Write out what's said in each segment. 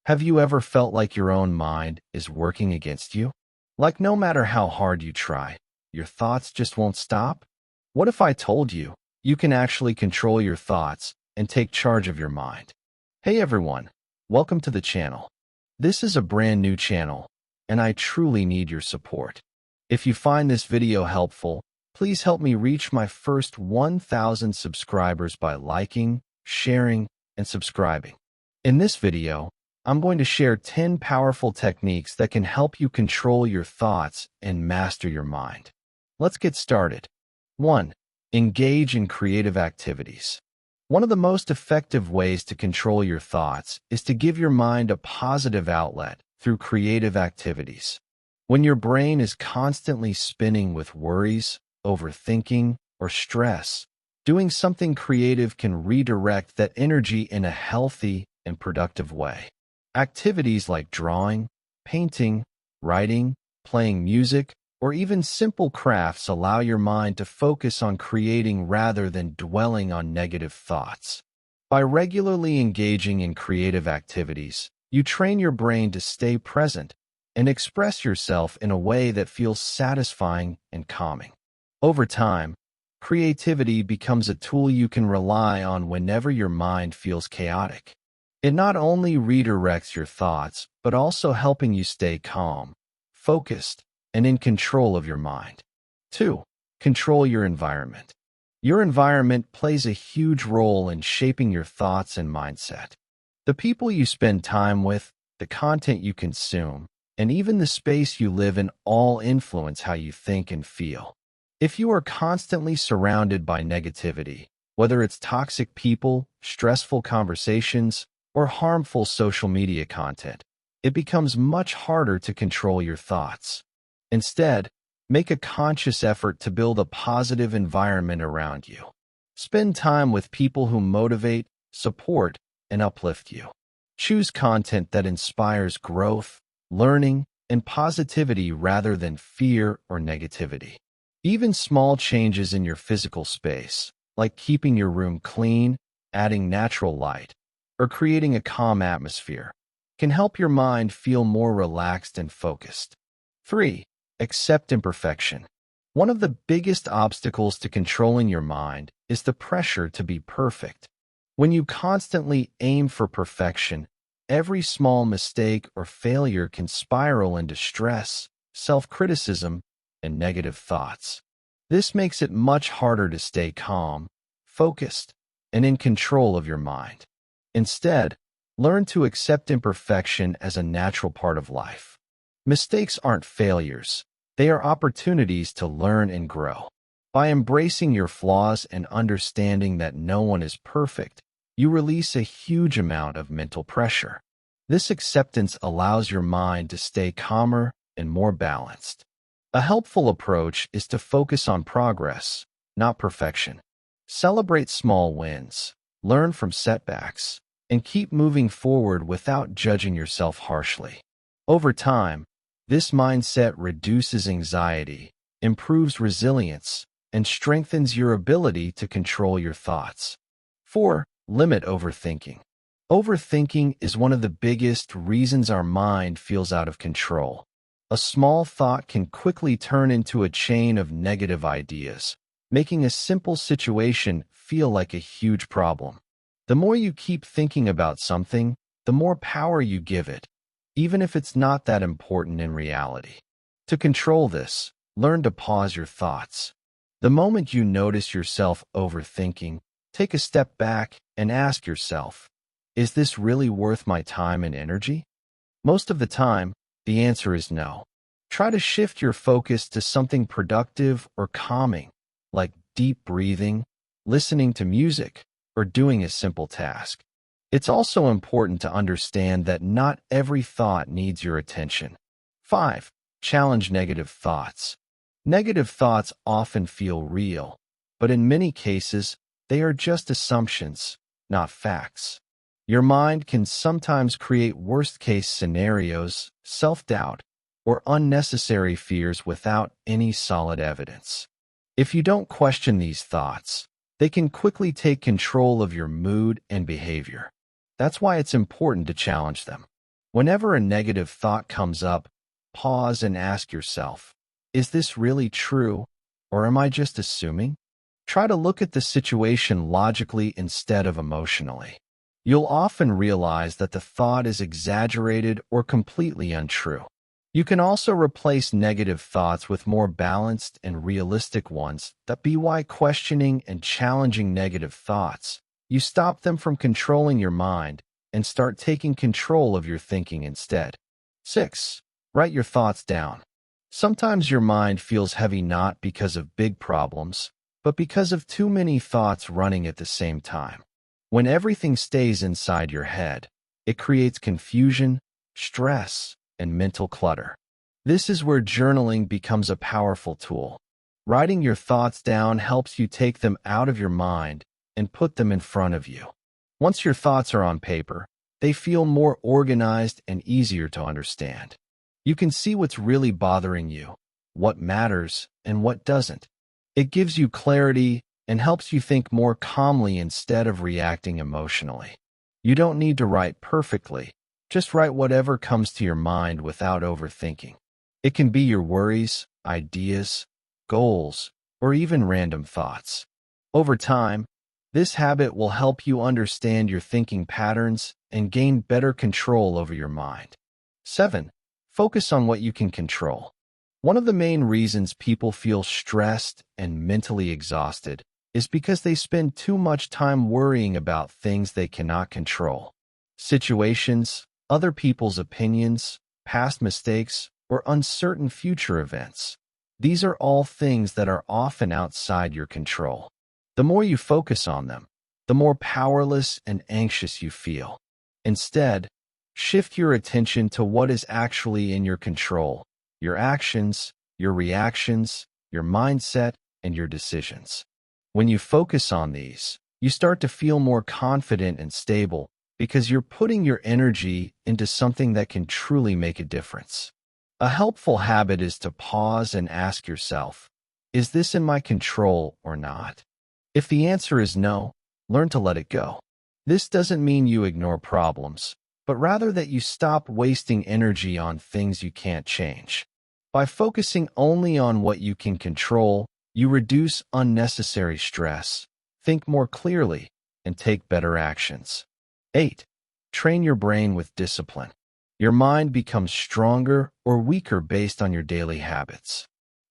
Have you ever felt like your own mind is working against you? Like no matter how hard you try, your thoughts just won't stop? What if I told you you can actually control your thoughts and take charge of your mind? Hey everyone, welcome to the channel. This is a brand new channel, and I truly need your support. If you find this video helpful, please help me reach my first 1,000 subscribers by liking, sharing, and subscribing. In this video, I'm going to share 10 powerful techniques that can help you control your thoughts and master your mind. Let's get started. 1. Engage in creative activities. One of the most effective ways to control your thoughts is to give your mind a positive outlet through creative activities. When your brain is constantly spinning with worries, overthinking, or stress, doing something creative can redirect that energy in a healthy and productive way. Activities like drawing, painting, writing, playing music, or even simple crafts allow your mind to focus on creating rather than dwelling on negative thoughts. By regularly engaging in creative activities, you train your brain to stay present and express yourself in a way that feels satisfying and calming. Over time, creativity becomes a tool you can rely on whenever your mind feels chaotic. It not only redirects your thoughts, but also helping you stay calm, focused, and in control of your mind. 2. Control your environment. Your environment plays a huge role in shaping your thoughts and mindset. The people you spend time with, the content you consume, and even the space you live in all influence how you think and feel. If you are constantly surrounded by negativity, whether it's toxic people, stressful conversations, or harmful social media content, it becomes much harder to control your thoughts. Instead, make a conscious effort to build a positive environment around you. Spend time with people who motivate, support, and uplift you. Choose content that inspires growth, learning, and positivity rather than fear or negativity. Even small changes in your physical space, like keeping your room clean, adding natural light, or creating a calm atmosphere, can help your mind feel more relaxed and focused. 3. Accept imperfection. One of the biggest obstacles to controlling your mind is the pressure to be perfect. When you constantly aim for perfection, every small mistake or failure can spiral into stress, self-criticism, and negative thoughts. This makes it much harder to stay calm, focused, and in control of your mind. Instead, learn to accept imperfection as a natural part of life. Mistakes aren't failures. They are opportunities to learn and grow. By embracing your flaws and understanding that no one is perfect, you release a huge amount of mental pressure. This acceptance allows your mind to stay calmer and more balanced. A helpful approach is to focus on progress, not perfection. Celebrate small wins, learn from setbacks, and keep moving forward without judging yourself harshly. Over time, this mindset reduces anxiety, improves resilience, and strengthens your ability to control your thoughts. 4. Limit overthinking. Overthinking is one of the biggest reasons our mind feels out of control. A small thought can quickly turn into a chain of negative ideas, making a simple situation feel like a huge problem. The more you keep thinking about something, the more power you give it, even if it's not that important in reality. To control this, learn to pause your thoughts. The moment you notice yourself overthinking, take a step back and ask yourself, is this really worth my time and energy? Most of the time, the answer is no. Try to shift your focus to something productive or calming, like deep breathing, listening to music, or doing a simple task. It's also important to understand that not every thought needs your attention. 5. Challenge negative thoughts. Negative thoughts often feel real, but in many cases, they are just assumptions, not facts. Your mind can sometimes create worst-case scenarios, self-doubt, or unnecessary fears without any solid evidence. If you don't question these thoughts, they can quickly take control of your mood and behavior. That's why it's important to challenge them. Whenever a negative thought comes up, pause and ask yourself, is this really true, or am I just assuming? Try to look at the situation logically instead of emotionally. You'll often realize that the thought is exaggerated or completely untrue. You can also replace negative thoughts with more balanced and realistic ones that by questioning and challenging negative thoughts. You stop them from controlling your mind and start taking control of your thinking instead. 6. Write your thoughts down. Sometimes your mind feels heavy not because of big problems, but because of too many thoughts running at the same time. When everything stays inside your head, it creates confusion, stress, and mental clutter. This is where journaling becomes a powerful tool. Writing your thoughts down helps you take them out of your mind and put them in front of you. Once your thoughts are on paper, they feel more organized and easier to understand. You can see what's really bothering you, what matters, and what doesn't. It gives you clarity and helps you think more calmly instead of reacting emotionally. You don't need to write perfectly. Just write whatever comes to your mind without overthinking. It can be your worries, ideas, goals, or even random thoughts. Over time, this habit will help you understand your thinking patterns and gain better control over your mind. 7. Focus on what you can control. One of the main reasons people feel stressed and mentally exhausted is because they spend too much time worrying about things they cannot control. Situations, other people's opinions, past mistakes, or uncertain future events. These are all things that are often outside your control. The more you focus on them, the more powerless and anxious you feel. Instead, shift your attention to what is actually in your control: your actions, your reactions, your mindset, and your decisions. When you focus on these, you start to feel more confident and stable because you're putting your energy into something that can truly make a difference. A helpful habit is to pause and ask yourself, is this in my control or not? If the answer is no, learn to let it go. This doesn't mean you ignore problems, but rather that you stop wasting energy on things you can't change. By focusing only on what you can control, you reduce unnecessary stress, think more clearly, and take better actions. 8. Train your brain with discipline. Your mind becomes stronger or weaker based on your daily habits.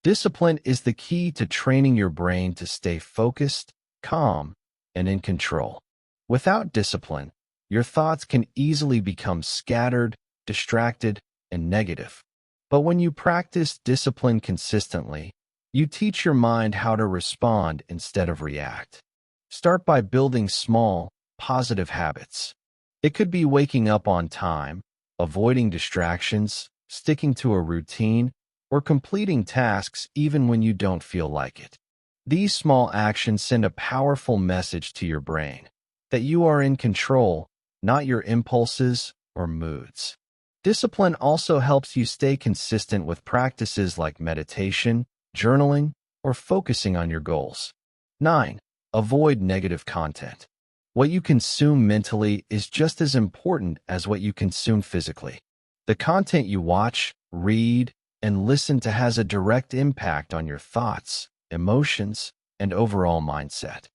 Discipline is the key to training your brain to stay focused, calm, and in control. Without discipline, your thoughts can easily become scattered, distracted, and negative. But when you practice discipline consistently, you teach your mind how to respond instead of react. Start by building small, positive habits. It could be waking up on time, avoiding distractions, sticking to a routine, or completing tasks even when you don't feel like it. These small actions send a powerful message to your brain that you are in control, not your impulses or moods. Discipline also helps you stay consistent with practices like meditation, journaling, or focusing on your goals. 9. Avoid negative content. What you consume mentally is just as important as what you consume physically. The content you watch, read, and listen to has a direct impact on your thoughts, emotions, and overall mindset.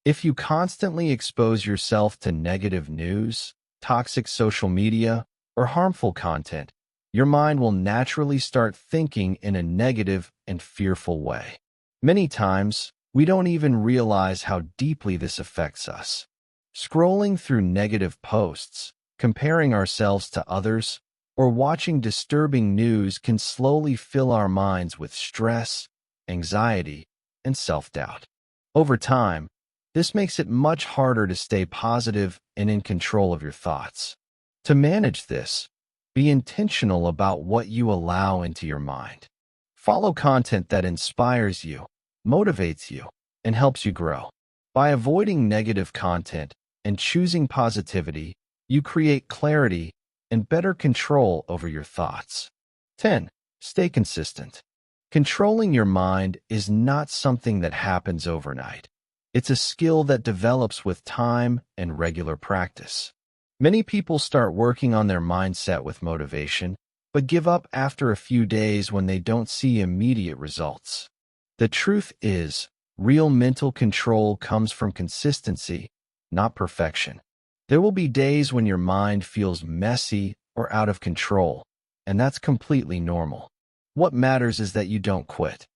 If you constantly expose yourself to negative news, toxic social media, or harmful content, your mind will naturally start thinking in a negative and fearful way. Many times, we don't even realize how deeply this affects us. Scrolling through negative posts, comparing ourselves to others, or watching disturbing news can slowly fill our minds with stress, anxiety, and self-doubt. Over time, this makes it much harder to stay positive and in control of your thoughts. To manage this, be intentional about what you allow into your mind. Follow content that inspires you, motivates you, and helps you grow. By avoiding negative content and choosing positivity, you create clarity and better control over your thoughts. 10. Stay consistent. Controlling your mind is not something that happens overnight. It's a skill that develops with time and regular practice. Many people start working on their mindset with motivation, but give up after a few days when they don't see immediate results. The truth is, real mental control comes from consistency, not perfection. There will be days when your mind feels messy or out of control, and that's completely normal. What matters is that you don't quit.